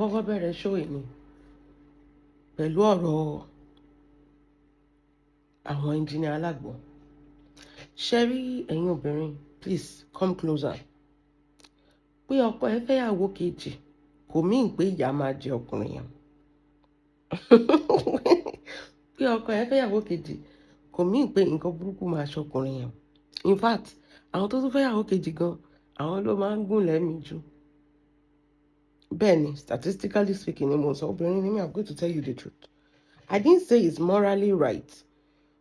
kọ́kọ́ bẹ̀rẹ̀ show yìí ni pẹ̀lú ọ̀rọ̀ àwọn engineer alágbo. Ṣé rí ẹ̀yin obìnrin, please come closer. Pé ọkọ ẹ fẹ́yàwó kejì kò mean pé ìyà máa jẹ ọkùnrin yẹn. Pé ọkọ ẹ fẹ́yàwó kejì kò mean pé nǹkan burúkú máa ṣọkùnrin yẹn. In fact, àwọn tó tún fẹ́yàwó kejì gan, àwọn ló máa ń gùn lẹ́mìí jù. Bẹ́ẹ̀ni, statistically speaking, ni mo sọ obìnrin ni mi, I'm going to tell you the truth. I didn't say it's morally right,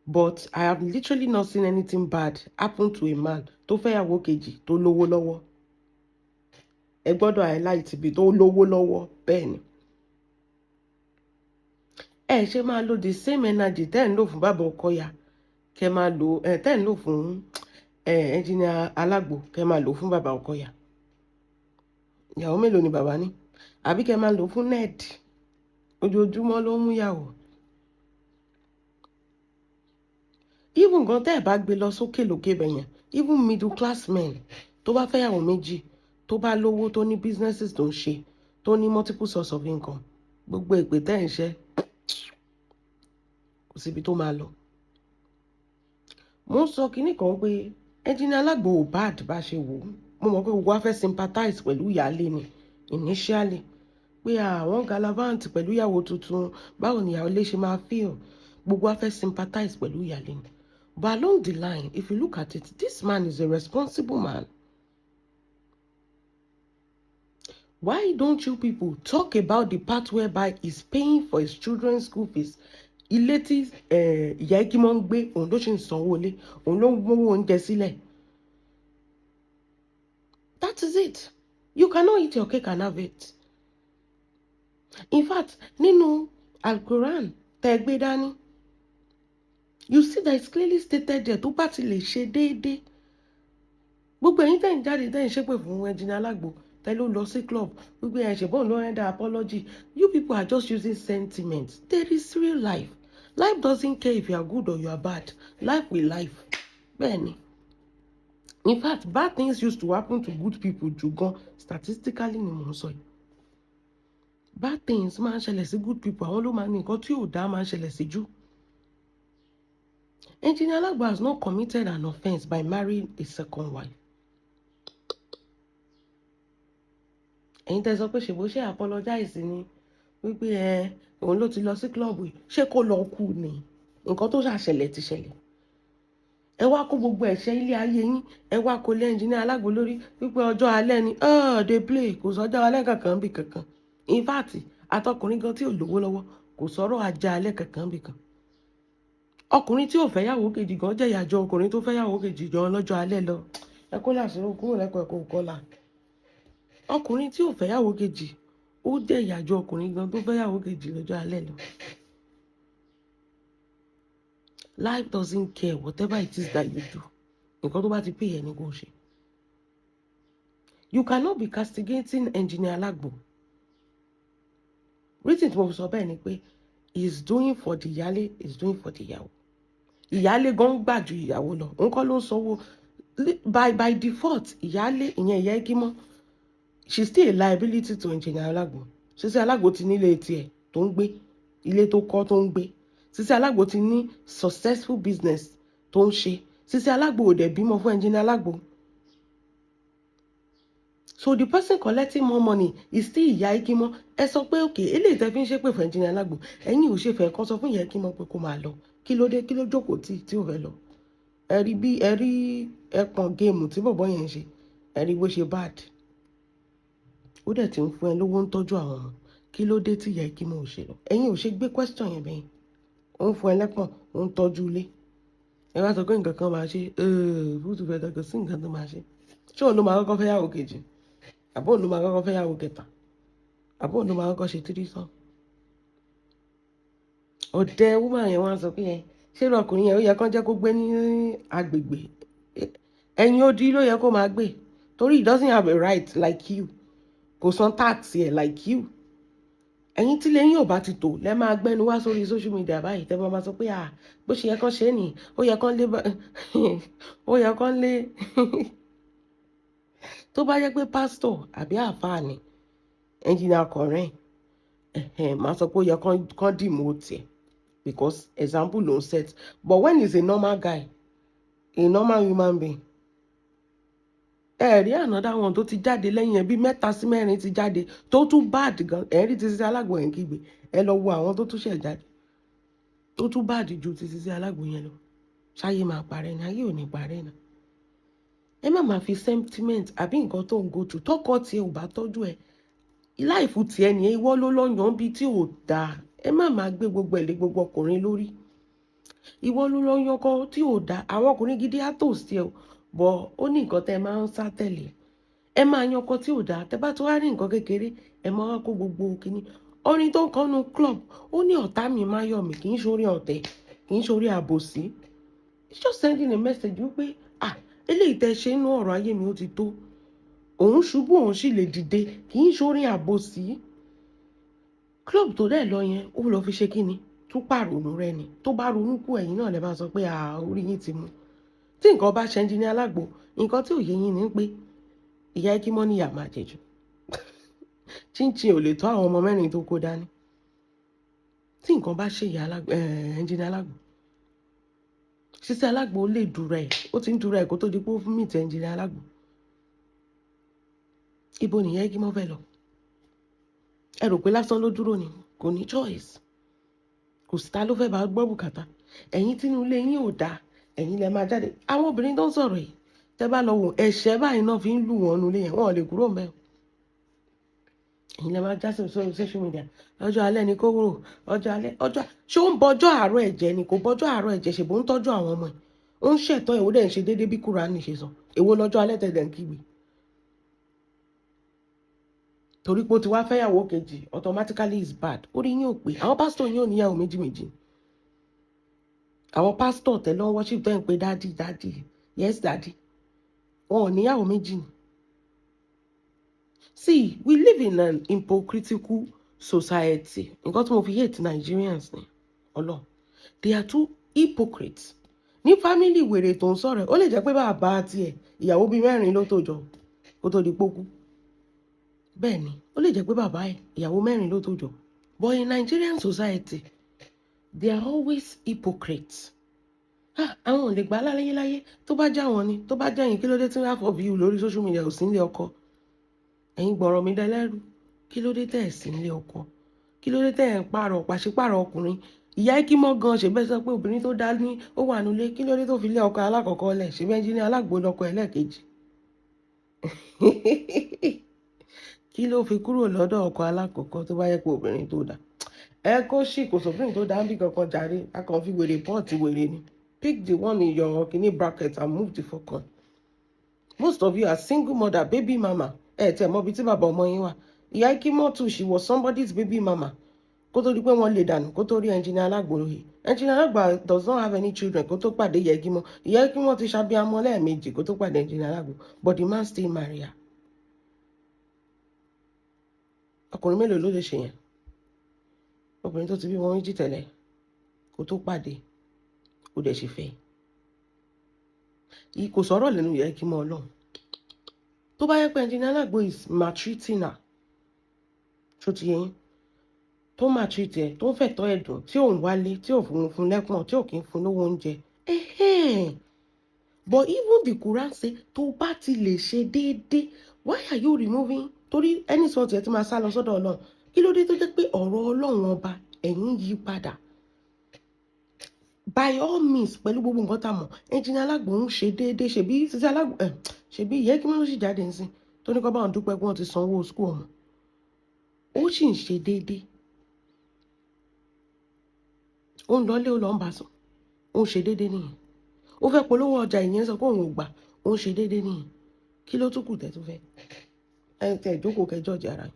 but I have literally not seen anything bad happen to a man tó fẹ́yàwó kejì tó lówó lọ́wọ́. Ẹ gbọ́dọ̀ highlight ibi tó lówó lọ́wọ́, bẹ́ẹ̀ni. Ẹ ṣe máa lo the same energy tẹ́ ń lò fún bàbá Ọkọyà, kẹ́ máa lò tẹ́ ń lò fún engineer alágbo, kẹ́ máa lò fún bàbá Ọkọyà. Ìyàwó mélòó ni bàbá ní? Àbí kẹ́ máa lò fún Ned. Ojoojúmọ́ ló mú yàwó. Even gan tẹ́ ẹ̀ bá gbé lọ sókè lókè bẹ̀yẹn, even middle class men tó bá fẹ́yàwó méjì, tó bá lówó, tó ní businesses tó ń ṣe, tó ní multiple source of income, gbogbo èpè tẹ́ ẹ̀ ń ṣẹ́ kò síbi tó máa lọ. Mo ń sọ kinní kan pé engineer alágbo ò bad bá ṣe wò ó. Mo mọ̀ pé gbogbo wa fẹ́ sympathize pẹ̀lú ìyáálé ni initially, pé àwọn galavant pẹ̀lú ìyàwó tuntun, báwo ni ìyàwó lè ṣe máa feel, gbogbo wa fẹ́ sympathize pẹ̀lú ìyáálé ni. But along the line, if you look at it, this man is a responsible man. Why don't you people talk about the part whereby he's paying for his children's school fees? Ilé tí ìyá igi mọ́ ń gbé, òun ló ṣe ń sanwó ilé, òun ló ń gbówó oúnjẹ sílẹ̀. That is it. You cannot eat your cake and have it. In fact, nínú Al-Quran tẹ́ gbé dání, you see that it's clearly stated there tó bá ti lè ṣe déédéé. Gbogbo ẹ̀yin tẹ́ ń jáde tẹ́ ń ṣépè fún engineer alágbo, tẹ́ ló lọ sí club, gbogbo ẹ̀ ṣẹ̀bọ́n ló render apology. You people are just using sentiments. There is real life. Life doesn't care if you are good or you are bad. Life will life. Bẹ́ẹ̀ni. In fact, bad things used to happen to good people jù gan, statistically ni mo ń sọ yìí. Bad things máa ń ṣẹlẹ̀ sí good people, àwọn ló máa ní nǹkan tí ò dá máa ń ṣẹlẹ̀ sí jù. Engineer Alagbo has not committed an offence by marrying a second wife. Ẹ̀yin tẹ́ sọ pé ṣèbó ṣe apologize ni wípé òun ló ti lọ sí club yìí, ṣé kó lọ kú ni? Nǹkan tó ṣàṣẹlẹ̀ ti ṣẹlẹ̀. Ẹ wá kó gbogbo ẹ̀ṣẹ̀ ilé ayé yín, ẹ wá kó lé engineer Alagbo lórí wípé ọjọ́ alẹ́ ni they play, kò sọ́jọ́ alẹ́ kankan bí kankan. In fact, àtọkùnrin gan tí ò lówó lọ́wọ́ kò sọ̀rọ̀ ajá alẹ́ kankan bí kan. Ọkùnrin tí ò fẹ́yàwó kejì gan jẹ́ ìyàjọ́ ọkùnrin tó fẹ́yàwó kejì gan lọ́jọ́ alẹ́ lọ. Ẹ kó làṣírí kúrò lẹ́kọ̀ọ́ ẹ̀kọ́ kọ́là. Ọkùnrin tí ò fẹ́yàwó kejì ó jẹ́ ìyàjọ́ ọkùnrin gan tó fẹ́yàwó kejì lọ́jọ́ alẹ́ lọ. Life doesn't care whatever it is that you do. Nǹkan tó bá ti pè é ní kò ṣe. You cannot be castigating engineer Alagbo. Reason tí mo sọ bẹ́ẹ̀ ni pé he is doing for the ìyálé, he is doing for the ìyàwó. Ìyálé gan gbà ju ìyàwó lọ. Òun kọ́ ló ń sanwó. By default, ìyálé ìyẹn ìyá igi mọ́, she's still a liability to engineer Alagbo. Sisi Alagbo ti nílé tiẹ̀ tó ń gbé, ilé tó kọ́ tó ń gbé. Sisi Alagbo ti ní successful business tó ń ṣe. Sisi Alagbo ò dẹ̀ bímọ fún engineer Alagbo. So the person collecting more money is still ìyá igi mọ́. Ẹ sọ pé okay, eléyìí tẹ́ fi ń ṣépè fún engineer Alagbo, ẹ̀yin ò ṣe fẹ́ kán sọ fún ìyá igi mọ́ pé kó máa lọ. Kí ló dé, kí ló jókòó tí ò fẹ́ lọ? Ẹ rí bí ẹ rí ẹpọ̀n géèmù tí bọ̀bọ̀ yẹn ń ṣe, ẹ rí bó ṣe bad. Ó dẹ̀ ti ń fún ẹ lówó ń tọ́jú àwọn ọmọ. Kí ló dé tí ìyá igi mọ́ ò ṣe lọ? Ẹ̀yin ò ṣe gbé question yẹn bẹ́yìn. Ó ń fún ẹ lẹ́pọ̀n, ó ń tọ́jú ilé. Ẹ wá sọ pé nǹkan kan máa ṣe, bùtù fẹ́ dàgbà sí nǹkan tó máa ṣe. Ṣé òun ló máa kọ́kọ́ fẹ́yàwó kejì? Àbó òun ló máa kọ́kọ́ fẹ́yàwó kẹta? Àbó òun ló máa kọ́kọ́ ṣe tírísàn? Ọ̀dẹ̀ woman yẹn wá sọ pé ṣé irú ọkùnrin yẹn ó yẹ kán jẹ́ kó gbé ní agbègbè? Ẹ̀yin odi ló yẹ kó máa gbé. Torí he doesn't have a right like you. Kò san tax yẹ like you. Ẹ̀yin tí lẹ́yìn ò bá ti tò lẹ́ máa gbẹ́nu wá sórí social media báyìí tẹ́ máa sọ pé bó ṣe yẹ kán ṣe é nì, ó yẹ kán lé ó yẹ kán lé tó bá yẹ pé pásítọ̀ àbí àfáà ni engineer Kọ̀rẹ́ màá sọ pé ó yẹ kán demote ẹ̀ because example ló ń set, but when he's a normal guy, a normal human being, rí another one tó ti jáde lẹ́yìn ẹ̀ bí 3 sí 4 ti jáde tó tún bad gan, rí Títí Alágbo ẹ̀ ń kígbe, ẹ lọ wo àwọn tó tún ṣẹ̀ jáde tó tún bad ju Títí Alágbo yẹn lọ. Ṣáyé máa parẹ́ ni? Ayé ò ní parẹ́ náà. Ẹ má máa fi sentiment àbí nǹkan tó ń go through tọkọ tiẹ̀ ò bá tọ́jú ẹ̀, láìfù tiẹ̀ nìyẹn, ìwọ ló lọ́yàn bí tí ò dáa. Ẹ má máa gbé gbogbo ẹ̀ lé gbogbo ọkùnrin lórí. Ìwọ ló lọ́yàn kan tí ò dáa. Àwọn ọkùnrin gidi á tò sí ẹ o, bọ̀ ó ní nǹkan tẹ́ ẹ máa ń sá tẹ̀lé. Ẹ máa yan ọkọ tí ò dáa, tẹ́ bá tó wá rí nǹkan kékeré ẹ máa wá kó gbogbo kinní. Orin tó ń kọ́nu club ó ní ọ̀tá mi máa yọ̀ mí, kì í ṣorí ọ̀tẹ̀, kì í ṣorí àbòsí. It's just sending a message wípé eléyìí tẹ́ ṣe inú ọ̀rọ̀ ayé mi ó ti tó. Òun ṣubú òun sì lè dìde, kì í ṣorí àbòsí. Club tó dẹ̀ lọ yẹn ó lọ fi ṣe kíni, tún pàrònú rẹ ni. Tó bá ronú kú ẹ̀yin náà lè máa sọ pé orí yín ti mú. Tí nǹkan bá ṣe Engineer Alágbo, nǹkan tí ò yé yín ni pé ìyá Ekimo níyà máa jẹ jù. Chinchin ò lè tó àwọn ọmọ 4 tó kó dání. Tí nǹkan bá ṣe Engineer Alágbo, Títí Alágbo lè dúró ẹ̀, ó ti ń dúró ẹ̀ kó tó di pé ó fún mi ti Engineer Alágbo. Ibo nìyẹn Ekimo fẹ́ lọ? Ẹ rò pé lásán ló dúró ni? Kò ní choice. Kò sí ta ló fẹ́ bá gbọ́ bùkátà. Ẹ̀yin tínú ilé yín ò dáa, ẹ̀yin lẹ máa jáde. Àwọn obìnrin tó ń sọ̀rọ̀ yìí, tẹ́ bá lọ wò ẹ̀ṣẹ̀ báyìí náà fi ń lù wọ́n nulẹ̀ yẹn, wọ́n lè kúrò ńbẹ̀. Ẹ̀yin lẹ máa já sí social media. Ọjọ́ alẹ́ ni kó wúrò, ọjọ́ alẹ́, ṣé ó ń bọjọ́ àárọ̀ ẹ̀jẹ̀ ni? Kò bọjọ́ àárọ̀ ẹ̀jẹ̀, ṣèbó ń tọ́jú àwọn ọmọ ẹ̀. Ó ń ṣẹ̀tọ́ ẹ̀, ó dẹ̀ ń ṣe déédéé bí Kùránì ṣe sọ. Èwo lọ́jọ́ alẹ́ tẹ̀dẹ̀ ń kígbe? Torí pé ó ti wá fẹ́yàwó kejì, automatically is bad. Orí yín ò pé. Àwọn pásítọ̀ yín ò níyàwó méjì. Àwọn pásítọ̀ tẹ̀ lọ́ worship tẹ́ ń pe daddy, yes daddy. Wọn ò níyàwó méjì ni. See, we live in an hypocritical society. Nǹkan tí mo fi hate Nigerians ni. Ọlọ́run. They are too hypocrites. Ní family wèrè tó ń sọ̀rọ̀, ó lè jẹ́ pé bàbá tiẹ̀ ìyàwó bíi 4 ló tó jọ kó tó di pókú. Bẹ́ẹ̀ ni, ó lè jẹ́ pé bàbá ẹ̀ ìyàwó 4 ló tó jọ. But in Nigerian society, they are always hypocrites. Àwọn ò lè gbà láyé tó bá já wọn ni, tó bá já yín kí ló dé tí half of you lórí social media ò sí nílé ọkọ. Ẹ̀yin gbọ́rọ̀ mi dẹ́lẹ́rú, kí ló dé tẹ́ ẹ̀ sí nílé ọkọ? Kí ló dé tẹ́ ẹ̀ ń pàṣípàrọ̀ ọkùnrin? Ìyá Ekimo gan ṣe bẹ́ẹ̀ sọ pé obìnrin tó dá ní ó wà nílé, kí ló dé tó fi lé ọkọ alákọ̀ọ́kọ́ lẹ̀? Ṣé Engineer Alágbo lọkọ ẹlẹ́ẹ̀kejì? Kí ló fi kúrò lọ́dọ̀ ọkọ alákọ̀ọ́kọ́ tó bá yẹ pé obìnrin tó dá? Ẹ kó sì kò sóbìnrin tó dá ń bí kankan jàre, a kàn fi wèrè pọ́ọ̀tì wèrè ni. Pick the one in your bracket and move the fuck on. Most of you are single mother, baby mama. Tẹ̀ mọ́ bí tí bàbá ọmọ yín wà. Ìyá Ekimo too, she was somebody's baby mama. Kó tó di pé wọ́n lè dànù, kó tó rí Engineer Alágbo lóye. Engineer Alágbo does not have any children kó tó pàdé Ìyá Ekimo. Ìyá Ekimo ti ṣàbíamọ lẹ́ẹ̀mejì kó tó pàdé Engineer Alágbo. But the man still marry her. Ọkùnrin mélòó ló lè ṣe yẹn? Obìnrin tó ti bí wọn méjì tẹ́lẹ̀ kó tó pàdé, ó dẹ̀ ṣe fẹ́. Kò sọ̀rọ̀ lẹ́nu Ìyá Ekimo Ọlọ́run. Tó bá yẹ pé Engineer Alágbo is maltreating her, ṣó ti yẹn, tó maltreat ẹ̀, tó ń fẹ̀tọ́ ẹ̀dùn, tí ò ń wálé, tí ò fún lẹ́pọ̀n, tí ò kí ń fún lówó oúnjẹ. But even the Quran say tó bá ti lè ṣe déédéé, why are you removing? Torí ẹni sọ tiẹ̀ tí máa sá lọ sọ́dọ̀ Ọlọ́run. Kí ló dé tó jẹ́ pé ọ̀rọ̀ Ọlọ́run ọba ẹ̀yin yí padà? By all means, pẹ̀lú gbogbo nǹkan tá a mọ̀, Engineer Alágbo ń ṣe déédéé, ṣebí Títí Alágbo ṣebí Ìyá Ekimo ló sì jáde ńsìn tó ní kó bá wọn dúpẹ́ pé wọ́n ti sanwó school ọmọ. Ó sì ń ṣe déédéé. Ó ń lọlé, ó lọ ń bá sùn. Ó ń ṣe déédéé nìyẹn. Ó fẹ́ polówó ọjà ìyẹn sọ pé òun ò gbà. Ó ń ṣe déédéé nìyẹn. Kí ló tún kù tẹ́ tó fẹ́? Tẹ́ ìjókòó kẹjọ́ ọjà ara yín.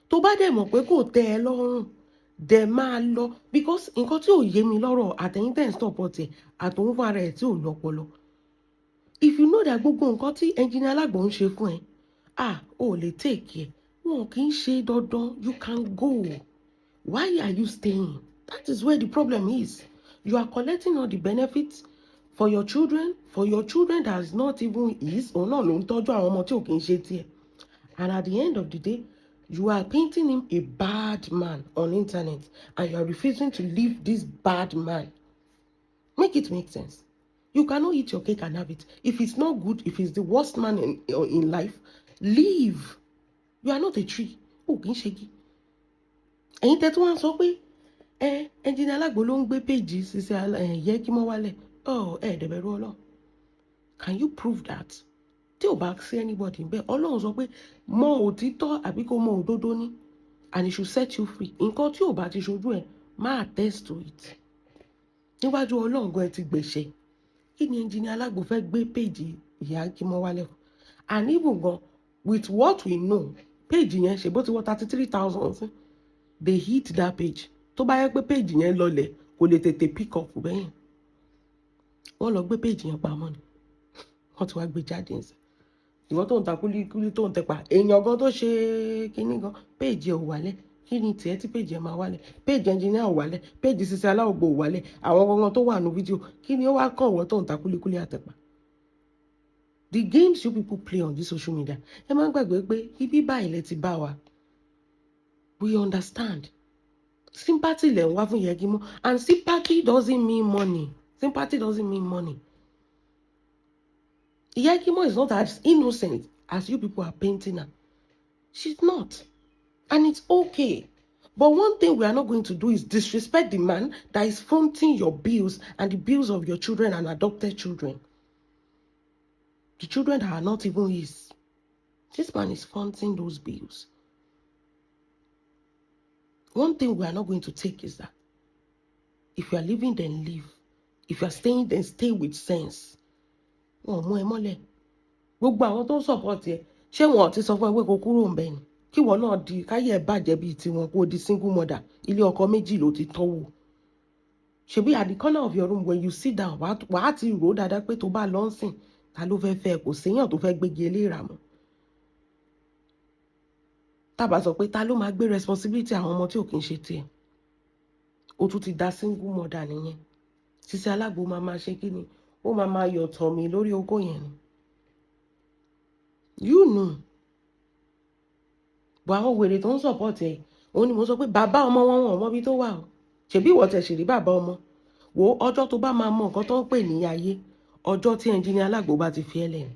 Tó bá dẹ̀ mọ̀ pé kò tẹ́ ẹ lọ́rùn, dẹ̀ máa lọ, because nǹkan tí ò yé mi lọ́rọ̀ àtẹ̀yìn tẹ̀ ń support ẹ̀ àtòun fún ara ẹ̀ tí ò lọ́pọlọ. If you know that gbogbo nǹkan tí Engineer Alágbo ń ṣe fún ẹ, ò lè take care. Wọn kì í ṣe dandan, you can go. Why are you staying? That is where the problem is. You are collecting all the benefits for your children that is not even his, òun náà ló ń tọ́jú àwọn ọmọ tí ò kì í ṣe tiẹ̀. And at the end of the day, You are painting him a bad man on internet, and you are refusing to leave this bad man. Make it make sense. You cannot eat your cake and have it. If it's not good, if it's the worst man in life, leave. You are not a tree. Oh, kì í ṣe igi. Ẹ̀yin tẹ́ tí wọ́n sọ pé Engineer Alagbo ló ń gbé péjì ṣiṣẹ́ yẹ kí mọ́ wálẹ̀. Dẹ̀bẹ̀rù Ọlọ́run. Can you prove that? Tí ò bá sí anybody bẹ́ẹ̀, Ọlọ́run sọ pé mọ òtítọ́ àbí kó mọ òdodo ní, and it should set you free. Nǹkan tí ò bá ti ṣojú ẹ̀, má attest to it. Níwájú Ọlọ́run gan ẹ ti gbẹ̀ṣẹ̀. Kí ni Engineer Alagbo fẹ́ gbé péjì ìyá kí mọ́ wálẹ̀? And even gan, with what we know, péjì yẹn ṣe bó ti wọ 33,000. They hit that page. Tó bá yẹ pé péjì yẹn lọlẹ̀, kò lè tètè pick up bẹ́yẹn. Wọ́n lọ gbé péjì yẹn pamọ́ ni. Wọ́n ti wá gbé jáde ńsìn. Ìwọ tó ń ta kúlíkúlí tó ń tẹpa, èèyàn gan tó ṣe kíní gan, péjì ẹ̀ ò wálẹ̀. Kí ni tiẹ̀ tí péjì ẹ̀ máa wálẹ̀? Péjì engineer ò wálẹ̀, péjì Sisi Aláògbò ò wálẹ̀, àwọn gangan tó wà nínú fídíò. Kí ni ó wá kàn wọ́n tó ń ta kúlíkúlí àtẹ̀pà? The games you people play on this social media, ẹ máa ń gbàgbé pé ibi báyìí lẹ ti bá wa. We understand. Sympathy lẹ̀ ń wá fún Yẹkímọ́, and sympathy doesn't mean money. Sympathy doesn't mean money. Yẹkímọ́ is not as innocent as you people are painting her. She's not. And it's okay. But one thing we are not going to do is disrespect the man that is fronting your bills and the bills of your children and adopted children. The children that are not even his. This man is fronting those bills. One thing we are not going to take is that if you are living, then live. If you are staying, then stay with sense. Mú ẹ mọ́lẹ̀. Gbogbo àwọn tó ń support ẹ, ṣé wọn ti sọ fún ẹ pé kó kúrò ńbẹ̀ ni? Kí wọn náà di káyé ẹ bàjẹ́ bíi tiwọn, kó di single mother. Ilé ọkọ méjì ló ti tọ́wò. Ṣebí at the corner of your room when you sit down, wàá ti rò dáadáa pé tó bá lọ ń sìn, ta ló fẹ́ fẹ́ kò séèyàn tó fẹ́ gbégi eléèrà mọ́. Tábà sọ pé ta ló máa gbé responsibility àwọn ọmọ tí ò kí ń ṣe tiẹ̀. O tún ti da single mother nìyẹn. Sisi Alágbo máa ṣe kí ni? Ó máa yọ̀ tọ̀ mí lórí ogó yẹn ni. You know. Bọ̀ àwọn wèrè tó ń support ẹ̀, òun ni mo sọ pé bàbá ọmọ wọn mọ bí tó wà o. Ṣebí ìwọ tẹ̀ ṣì rí bàbá ọmọ. Wo ọjọ́ tó bá máa mọ nǹkan tó ń pè ní ayé, ọjọ́ tí Engineer Alagbo bá ti fi ẹ́ lẹ̀.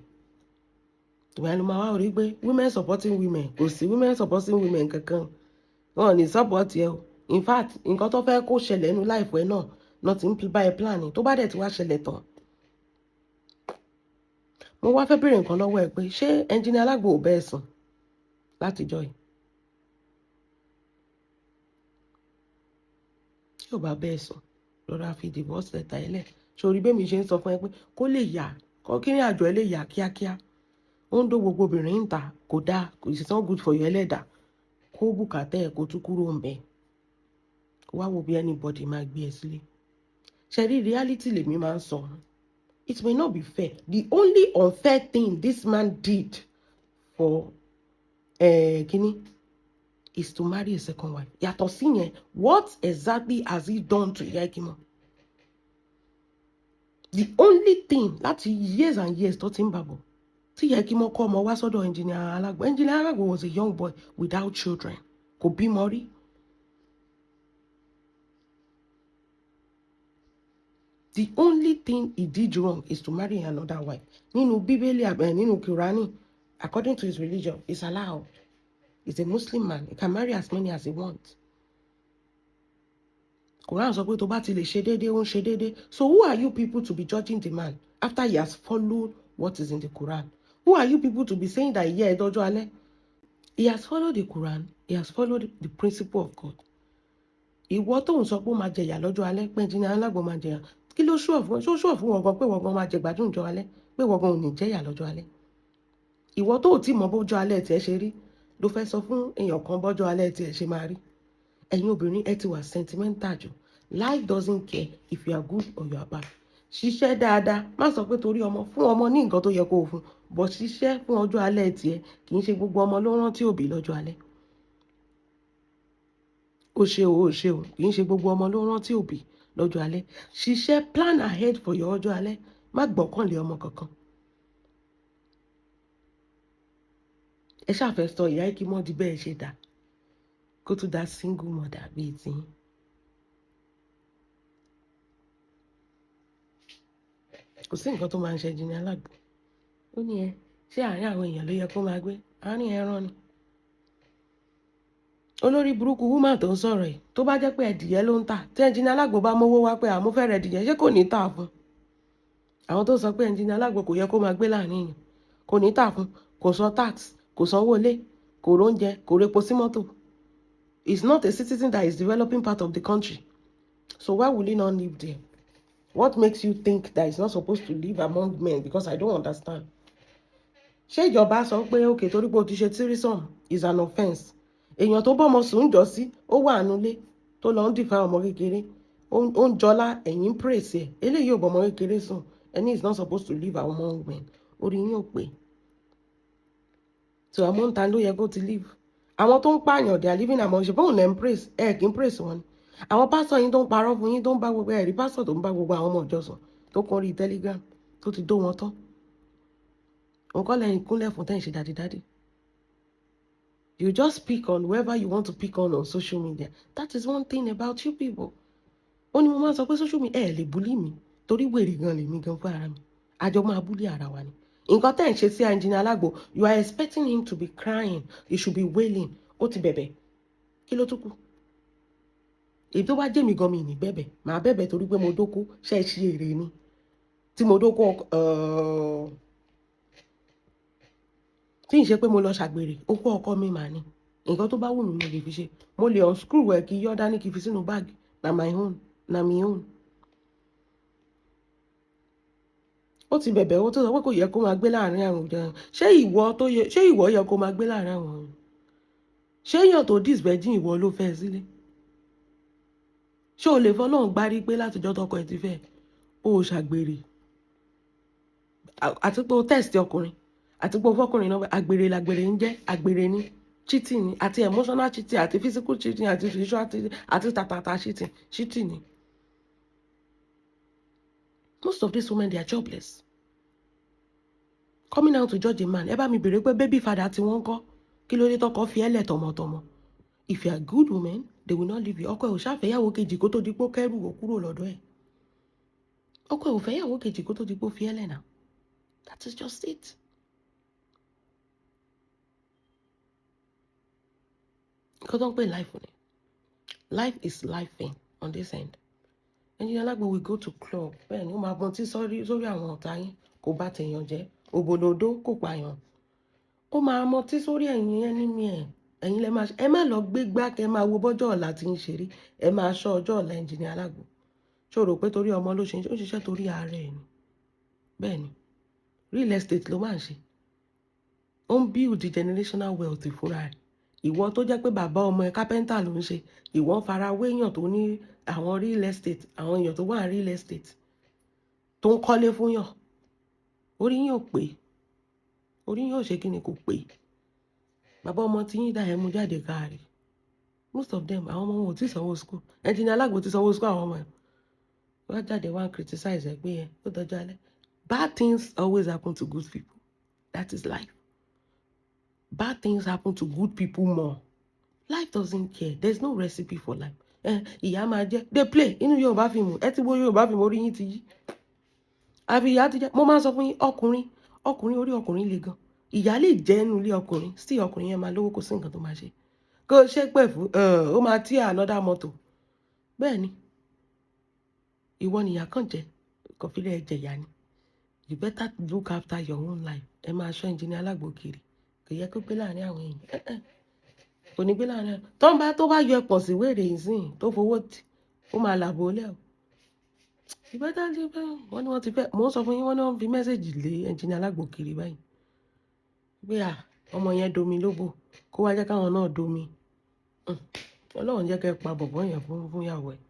Ìgbà ló máa wá rí pé women supporting women, kò sí women supporting women kankan. Wọn ò ní support ẹ o. In fact, nǹkan tó fẹ́ kó ṣẹlẹ̀ nínú life ẹ náà, not in bá ẹ plan ni. Tó bá dẹ̀ ti wá ṣẹlẹ̀ tán. Mo wá fẹ́ bèrè nǹkan lọ́wọ́ ẹ pé ṣé Engineer Alagbo ò bẹ́ẹ̀ sùn látijọ́ yìí? Tí ò bá bẹ́ẹ̀ sùn, lọ́ra fi divorce letter ẹ lẹ̀. Sórí bẹ́ẹ̀ mi ṣe ń sọ fún ẹ pé kó lè yá, kí ní àjọ ẹ lè yá kíákíá. Ó ń dó gbogbo obìnrin ń ta, kò dáa, it's not good for your ẹlẹ́dà. Kó bùkátà ẹ̀ kó tún kúrò ńbẹ̀. Kó wá wo bí anybody máa gbé ẹ sílé. Ṣé rí reality lèmi máa ń sọ. It may not be fair. The only unfair thing this man did for Kini is to marry a second wife. Yàtọ̀ sí yẹn, what exactly has he done to Yẹkímọ́? The only thing láti years and years tó ti ń bàbọ̀ tí Yẹkímọ́ kọ́ ọmọ wá sọ́dọ̀ Engineer Alagbo. Engineer Alagbo was a young boy without children. Kò bímọ rí. The only thing he did wrong is to marry another wife. Nínú Bíbélì, nínú Kùránì, according to his religion, it's allowed. He's a Muslim man. He can marry as many as he wants. Quran sọ pé tó bá ti lè ṣe déédéé, ó ń ṣe déédéé. So who are you people to be judging the man after he has followed what is in the Quran? Who are you people to be saying that yeah, dọ́jọ́ alẹ́? He has followed the Quran. He has followed the principle of God. Ìwọ tó ń sọ pé ó máa jẹ̀yà lọ́jọ́ alẹ́, pé Engineer Alagbo máa jẹ̀yà. Kí ló ṣọ́ fún wọn gan pé wọ́n gan máa jẹ gbádùn ọjọ́ alẹ́, pé wọ́n gan ò ní jẹ̀yà lọ́jọ́ alẹ́? Ìwọ tó ò tí mọ bọ́jọ́ alẹ́ tiẹ̀ ṣe rí ló fẹ́ sọ fún èèyàn kan bọ́jọ́ alẹ́ tiẹ̀ ṣe máa rí. Ẹ̀yin obìnrin ẹ ti wà sentimental jù. Life doesn't care if you are good or you are bad. Ṣiṣẹ́ dáadáa, má sọ pé torí ọmọ, fún ọmọ ní nǹkan tó yẹ kó o fún, but ṣiṣẹ́ fún ọjọ́ alẹ́ tiẹ̀. Kì í ṣe gbogbo ọmọ ló rántí òbí lọ́jọ́ alẹ́. Ó ṣe o, kì í ṣe gbogbo ọmọ ló rántí òbí lọ́jọ́ alẹ́. Ṣiṣẹ́, plan ahead for your ọjọ́ alẹ́. Má gbọ́kànlé ọmọ kankan. ẹ ṣàfẹ́ sọ ìyá Ikimọ́ di bẹ́ẹ̀ ṣe dà kó tún dá single mother bíi tiyín. Kò sí nǹkan tó máa ń ṣe Engineer Alagbo. Ó ní ẹ ṣé àárín àwọn èèyàn ló yẹ kó máa gbé, àárín ẹran ni. Olórí burúkú woman tó ń sọ̀rọ̀ yìí tó bá jẹ́ pé ẹ̀dìyẹ ló ń tà tí Engineer Alagbo bá mówó wá pé àmú fẹ́ rẹ̀ ẹ̀dìyẹ ṣé kò ní tà fún. Àwọn tó sọ pé Engineer Alagbo kò yẹ kó máa gbé láàrin èèyàn kò ní tà fún, kò san tax, kò sanwó ilé, kò róúnjẹ, kò repo sí mọ́tò. He's not a citizen that is developing part of the country. So why will he not live there? What makes you think that he's not supposed to live among men? Because I don't understand. Ṣé ìjọba sọ pé òkè torí pé o ti ṣe tírísọ̀mù is an offence? Èèyàn tó bọ́mọ sùn jọ sí ó wà nulẹ̀ tó lọ ń dìfà ọmọ kékeré ó ń jọlá ẹ̀yìn praise ẹ̀ eléyìí ò bọ́mọ kékeré sùn ẹni is not supposed to live among men. Orí yín ò pé. So àmọ́ ń ta ló yẹ kó ti live. Àwọn tó ń pààyàn they are living among ṣe bóun lẹ́ ń praise ẹ̀ kì í praise wọn ni. Àwọn pásítọ̀ yín tó ń parọ́ fún yín tó ń bá gbogbo ẹ̀rí pásítọ̀ tó ń bá gbogbo àwọn ọmọ ìjọ sùn tó kàn rí Telegram tó ti dó wọn tán. Òun kọ́ lẹ́yìn kúnlẹ̀ fún tẹ́yìn ṣe dádì. You just pick on whoever you want to pick on social media. That is one thing about you people. Ó ní mo máa ń sọ pé social media ẹ̀ lè bully mi torí wèrè gan lèmi gan fún ara mi. Àjọ máa bully ara wa ni. Nǹkan tẹ́ ń ṣe sí Engineer Alagbo, you are expecting him to be crying, he should be wailing. Ó ti bẹ̀bẹ̀. Kí ló tún kù? Èyí tó bá jẹ́ mi gan mi ní bẹ̀bẹ̀. Màá bẹ̀bẹ̀ torí pé mo dóko ṣe é ṣe èrè ni. Tí mo dóko tí ń ṣe pé mo lọ ṣàgbèrè ó kó ọkọ mi mà ní. Nǹkan tó bá wù mí mo lè fi ṣe. Mo lè unscrew ẹ̀ kí yọ́ dání kí fi sínú báàgì. Na my own. Ó ti bẹ̀bẹ̀ ó tó sọ pé kò yẹ kó máa gbé láàrin àwọn òjò. Ṣé ìwọ yẹ kó máa gbé láàrin àwọn òjò? Ṣé èèyàn tó disvirgin ìwọ ló fẹ́ sílé? Ṣé o lè fọlọ́run gbárí pé látijọ́ tọkọ ẹ ti fẹ́ o ṣàgbèrè? Àti pé o test ọkùnrin àti pé o fọkùnrin náà àgbèrè làgbèrè ń jẹ́ àgbèrè ni cheating ni àti emotional cheating àti physical cheating àti visual cheating àti tàtàtà cheating ni. Most of these women they are jobless. Coming out to judge a man ẹ bá mi bèrè pé baby father tí wọ́n kọ́ kí ló dé tọkọ fi ẹlẹ̀ tọmọtọmọ. If you are a good woman they will not leave you. Ọkọ ẹ̀ ò ṣàfẹ́yàwó kejì kó tó di pé ó kẹ́rù ó kúrò lọ́dọ̀ ẹ̀. Ọkọ ẹ̀ ò fẹ́yàwó kejì kó tó di pé ó fi ẹlẹ̀ náà. That is just it. Nǹkan tó ń pè life ni. Life is lifing on this end. Engineer Alagbo will go to club. Bẹ́ẹ̀ ni ó máa bọ́n tí sórí àwọn ọ̀tá yín kò bá tèèyàn jẹ́. Òbòlòdó kò pààyàn. Ó máa mọ tí sórí ẹ̀yìn ẹni mi ẹ̀. Ẹ̀yin lẹ máa ṣe. Ẹ má lọ gbé gbá kẹ́ máa wo bọ́jọ́ ọ̀la tí ń ṣeré. Ẹ máa ṣọ́ ọjọ́ ọ̀la Engineer Alagbo. Ṣé o rò pé torí ọmọ ló ṣe ó ṣiṣẹ́ torí ààrẹ ẹ̀ ni? Bẹ́ẹ̀ ni. Real estate ló máa ń ṣe. Ó ń build generational wealth fúnra rẹ̀. Ìwọ tó jẹ́ pé bàbá ọmọ ẹ̀ carpenter ló ń ṣe. Ìwọ ń fara wé èèyàn tó ní àwọn real estate, àwọn èèyàn tó wà real estate tó ń kọ́lé fún yàn. Orí yín ò pé. Orí yín ò ṣe kí ni kò pé. Bàbá ọmọ tí yín dá ẹ mú jáde káàrí. Most of them àwọn ọmọ wọn ò tí sanwó school. Engineer Alagbo ti sanwó school àwọn ọmọ ẹ̀. Wọ́n jáde wá criticize ẹ̀ pé ẹ ó dọjọ́ alẹ́. Bad things always happen to good people. That is life. Bad things happen to good people more. Life doesn't care. There's no recipe for life. Ìyá máa jẹ́. They play inú Yorùbá fíìmù. Ẹ ti wo Yorùbá fíìmù orí yín ti yí. Àbí ìyá ti jẹ́. Mo máa ń sọ fún yín ọkùnrin orí ọkùnrin le gan. Ìyá lè jẹ́ inú ilé ọkùnrin. Sí ọkùnrin yẹn máa lówó kò sí nǹkan tó máa ṣe. Kó ṣe pẹ̀ fún ó máa tí another motor. Bẹ́ẹ̀ ni. Ìwọ ni ìyá kan jẹ́. Kò fi lè jẹ ìyá ni. You better look after your own life. Ẹ máa ṣọ́ Engineer Alagbo kiri. Kò yẹ kó gbé láàrin àwọn èèyàn. Kò ní gbé láàrin. Tó bá yọ ẹ̀pọ̀ sí wèrè ìsìn tó fowó tì ó máa làbò lẹ́ o. You better do bẹ́ẹ̀. Wọ́n ní wọ́n ti fẹ́. Mo ń sọ fún yín wọ́n ní wọ́n fi mẹ́sẹ̀gì lé Engineer Alagbo kiri báyìí. Pé ọmọ yẹn domi lóbò kó wá jẹ́ káwọn náà domi. Ọlọ́run jẹ́ kẹ́ pa bọ̀bọ́ yẹn fún ìyàwó ẹ̀.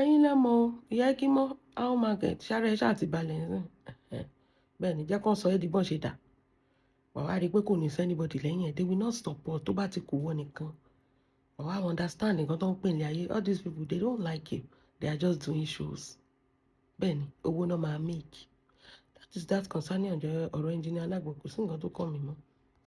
Ẹ̀yin lẹ́mọ̀ ìyá Ikimọ́ how market ṣáré ṣáà ti balẹ̀ ẹ̀sìn. Bẹ́ẹ̀ ni jẹ́ kó sọ ẹ́ di bọ́n ṣe dà. Wàá rí pé kò ní anybody lẹ́yìn ẹ̀. They will not support tó bá ti kù wọ́n nìkan. Wàá understand nǹkan tó ń pè ní ayé. All these people they don't like you. They are just doing shows. Bẹ́ẹ̀ ni owó náà máa make. That is that concerning ọ̀rọ̀ Engineer Alagbo kò sí nǹkan tó kàn mí mọ́.